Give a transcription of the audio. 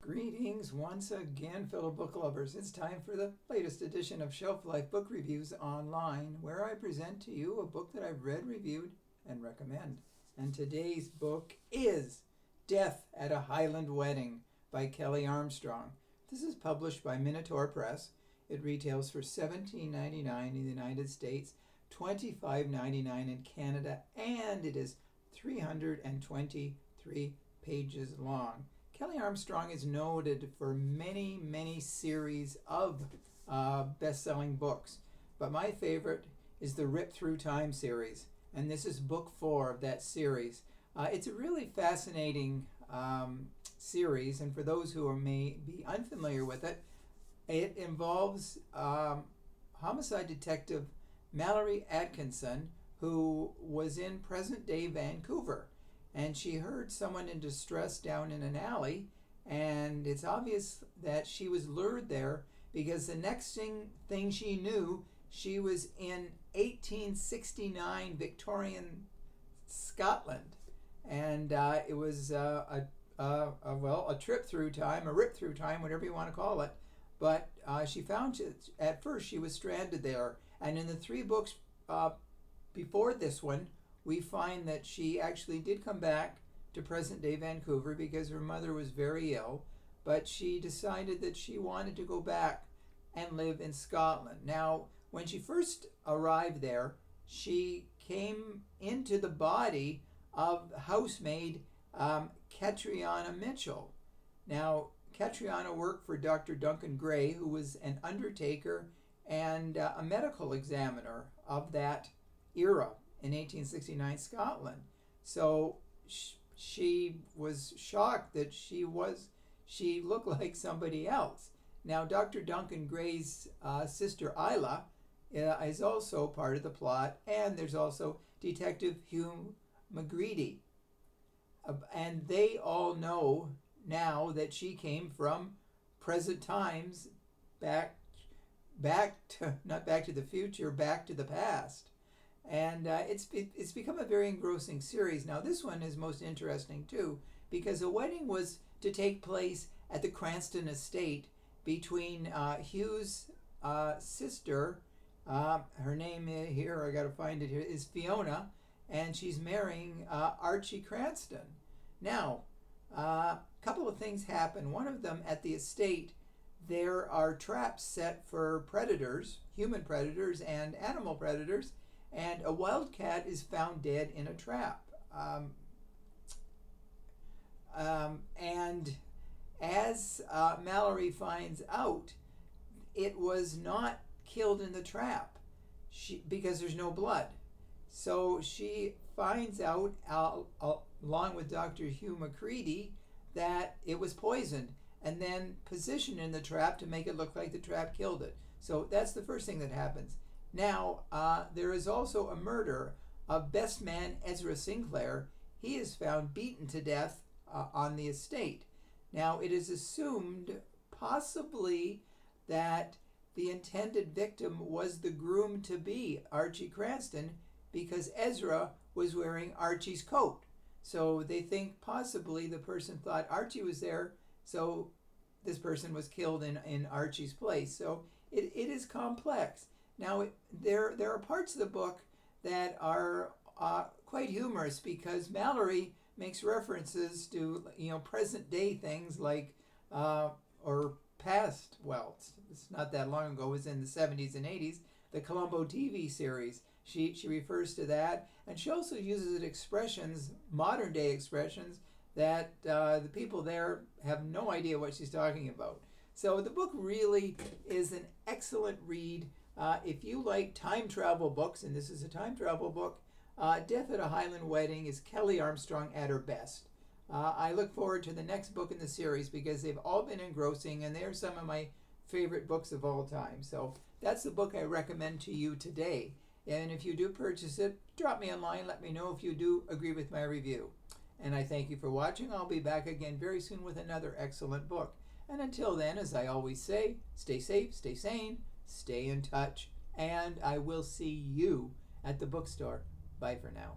Greetings once again, fellow book lovers. It's time for the latest edition of Shelf Life Book Reviews Online, where I present to you a book that I've read, reviewed, and recommend. And today's book is Death at a Highland Wedding by Kelley Armstrong. This is published by Minotaur Press. It retails for $17.99 in the United States, $25.99 in Canada, and it is 323 pages long. Kelley Armstrong is noted for many series of best-selling books, but my favorite is the Rip Through Time series, and this is book 4 of that series. It's a really fascinating series, and for those who may be unfamiliar with it, it involves homicide detective Mallory Atkinson, who was in present-day Vancouver. And she heard someone in distress down in an alley, and it's obvious that she was lured there because the next thing she knew, she was in 1869 Victorian Scotland, and it was a trip through time, a rip through time, whatever you want to call it. But she found at first she was stranded there, and in the 3 books before this one, we find that she actually did come back to present-day Vancouver because her mother was very ill, but she decided that she wanted to go back and live in Scotland. Now, when she first arrived there, she came into the body of housemaid Catriona Mitchell. Now, Catriona worked for Dr. Duncan Gray, who was an undertaker and a medical examiner of that era in 1869 Scotland. So she was shocked that she looked like somebody else. Now, Dr. Duncan Gray's sister Isla is also part of the plot, and there's also Detective Hugh McGreedy. And they all know now that she came from present times, back to, not back to the future, back to the past. And it's become a very engrossing series. Now, this one is most interesting, too, because the wedding was to take place at the Cranston estate between Hugh's sister, her name here, I got to find it here, is Fiona, and she's marrying Archie Cranston. Now, a couple of things happen. One of them, at the estate, there are traps set for predators, human predators and animal predators, and a wildcat is found dead in a trap. And as Mallory finds out, it was not killed in the trap because there's no blood. So she finds out, along with Dr. Hugh McCready, that it was poisoned and then positioned in the trap to make it look like the trap killed it. So that's the first thing that happens. Now, there is also a murder of best man Ezra Sinclair. He is found beaten to death on the estate. Now, it is assumed possibly that the intended victim was the groom-to-be, Archie Cranston, because Ezra was wearing Archie's coat. So they think possibly the person thought Archie was there, so this person was killed in Archie's place. So it is complex. Now, there are parts of the book that are quite humorous because Mallory makes references to present day things like or past. Well, it's not that long ago. It was in the 70s and 80s. The Columbo TV series. She refers to that, and she also uses expressions, modern day expressions, that the people there have no idea what she's talking about. So the book really is an excellent read. If you like time travel books, and this is a time travel book, Death at a Highland Wedding is Kelley Armstrong at her best. I look forward to the next book in the series because they've all been engrossing, and they're some of my favorite books of all time. So that's the book I recommend to you today. And if you do purchase it, drop me a line. Let me know if you do agree with my review. And I thank you for watching. I'll be back again very soon with another excellent book. And until then, as I always say, stay safe, stay sane, stay in touch, and I will see you at the bookstore. Bye for now.